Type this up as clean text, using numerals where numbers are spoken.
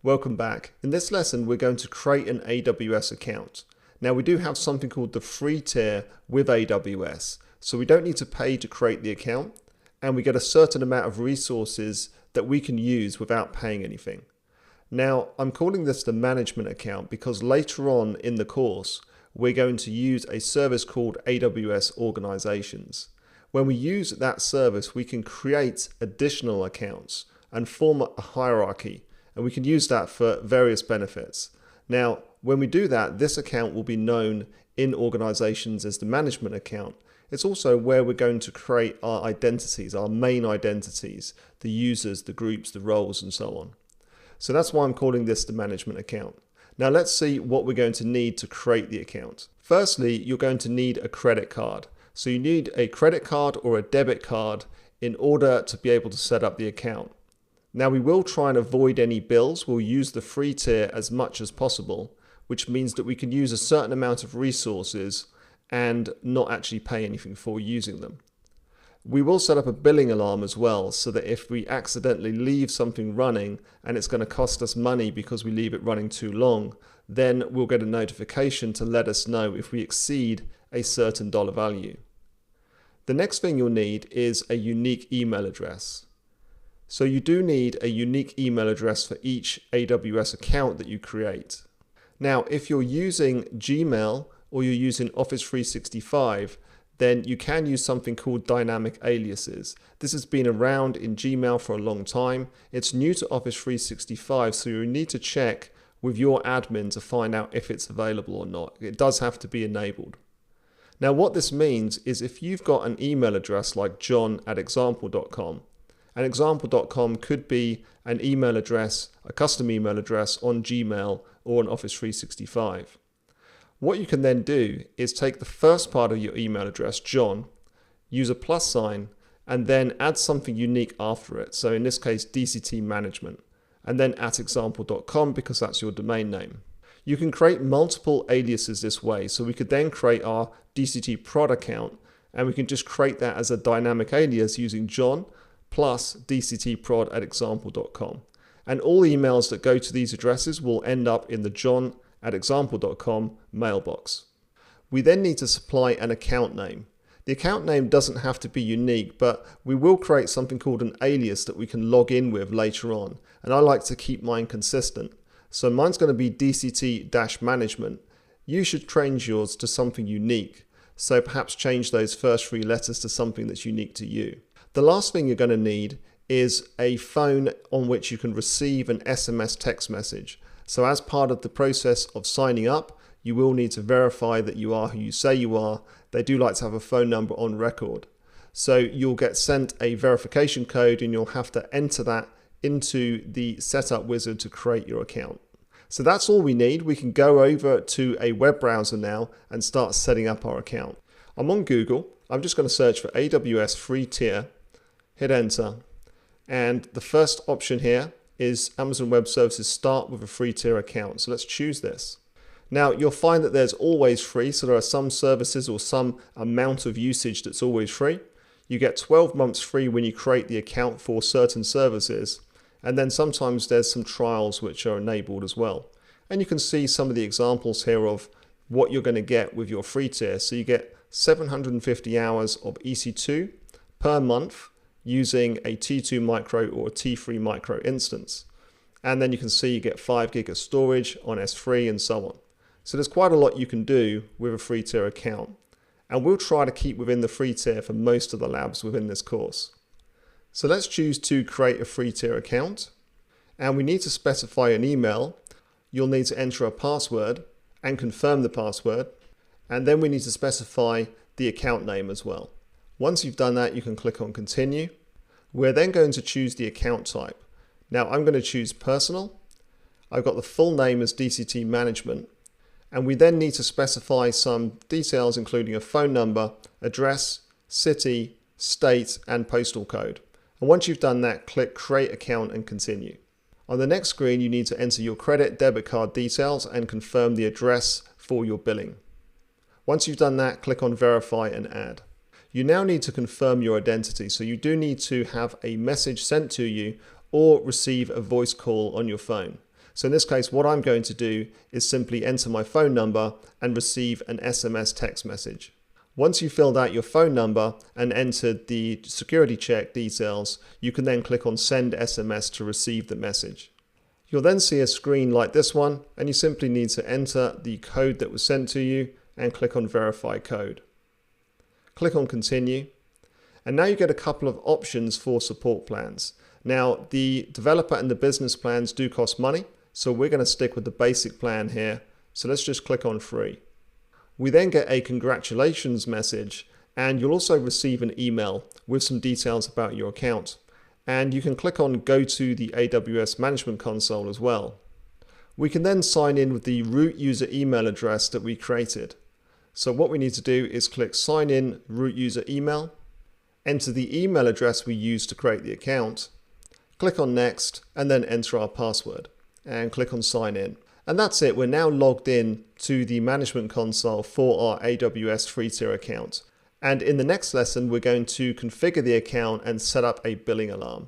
Welcome back. In this lesson, we're going to create an AWS account. Now, we do have something called the free tier with AWS, so we don't need to pay to create the account, and we get a certain amount of resources that we can use without paying anything. Now, I'm calling this the management account because later on in the course, we're going to use a service called AWS Organizations. When we use that service, we can create additional accounts and form a hierarchy, and we can use that for various benefits. Now, when we do that, this account will be known in organizations as the management account. It's also where we're going to create our identities, our main identities, the users, the groups, the roles, and so on. So that's why I'm calling this the management account. Now let's see what we're going to need to create the account. Firstly, you're going to need a credit card. So you need a credit card or a debit card in order to be able to set up the account. Now we will try and avoid any bills. We'll use the free tier as much as possible, which means that we can use a certain amount of resources and not actually pay anything for using them. We will set up a billing alarm as well, so that if we accidentally leave something running and it's going to cost us money because we leave it running too long, then we'll get a notification to let us know if we exceed a certain dollar value. The next thing you'll need is a unique email address. So you do need a unique email address for each AWS account that you create. Now, if you're using Gmail or you're using Office 365, then you can use something called dynamic aliases. This has been around in Gmail for a long time. It's new to Office 365, so you need to check with your admin to find out if it's available or not. It does have to be enabled. Now, what this means is if you've got an email address like john@example.com, and example.com could be an email address, a custom email address on Gmail or on Office 365. What you can then do is take the first part of your email address, John, use a plus sign, and then add something unique after it. So in this case, DCT management, and then @example.com because that's your domain name. You can create multiple aliases this way. So we could then create our DCT prod account, and we can just create that as a dynamic alias using John plus dctprod@example.com. And all emails that go to these addresses will end up in the john@example.com mailbox. We then need to supply an account name. The account name doesn't have to be unique, but we will create something called an alias that we can log in with later on. And I like to keep mine consistent. So mine's going to be DCT-management. You should change yours to something unique. So perhaps change those first three letters to something that's unique to you. The last thing you're going to need is a phone on which you can receive an SMS text message. So as part of the process of signing up, you will need to verify that you are who you say you are. They do like to have a phone number on record. So you'll get sent a verification code and you'll have to enter that into the setup wizard to create your account. So that's all we need. We can go over to a web browser now and start setting up our account. I'm on Google. I'm just going to search for AWS free tier, hit enter, and the first option here is Amazon Web Services start with a free tier account. So let's choose this. Now you'll find that there's always free. So there are some services or some amount of usage that's always free. You get 12 months free when you create the account for certain services. And then sometimes there's some trials which are enabled as well. And you can see some of the examples here of what you're going to get with your free tier. So you get 750 hours of EC2 per month using a T2 micro or a T3 micro instance. And then you can see you get 5 gig of storage on S3 and so on. So there's quite a lot you can do with a free tier account. And we'll try to keep within the free tier for most of the labs within this course. So let's choose to create a free tier account. And we need to specify an email. You'll need to enter a password and confirm the password. And then we need to specify the account name as well. Once you've done that, you can click on continue. We're then going to choose the account type. Now I'm going to choose personal. I've got the full name as DCT management. And we then need to specify some details, including a phone number, address, city, state, and postal code. And once you've done that, click create account and continue. On the next screen, you need to enter your credit debit card details and confirm the address for your billing. Once you've done that, click on verify and add. You now need to confirm your identity. So you do need to have a message sent to you or receive a voice call on your phone. So in this case, what I'm going to do is simply enter my phone number and receive an SMS text message. Once you've filled out your phone number and entered the security check details, you can then click on Send SMS to receive the message. You'll then see a screen like this one, and you simply need to enter the code that was sent to you and click on Verify Code. Click on Continue, and now you get a couple of options for support plans. Now, the developer and the business plans do cost money, so we're going to stick with the basic plan here. So let's just click on Free. We then get a congratulations message, and you'll also receive an email with some details about your account. And you can click on Go to the AWS Management Console as well. We can then sign in with the root user email address that we created. So what we need to do is click Sign in root user email, enter the email address we used to create the account, click on Next, and then enter our password, and click on Sign in. And that's it, we're now logged in to the management console for our AWS free tier account. And in the next lesson, we're going to configure the account and set up a billing alarm.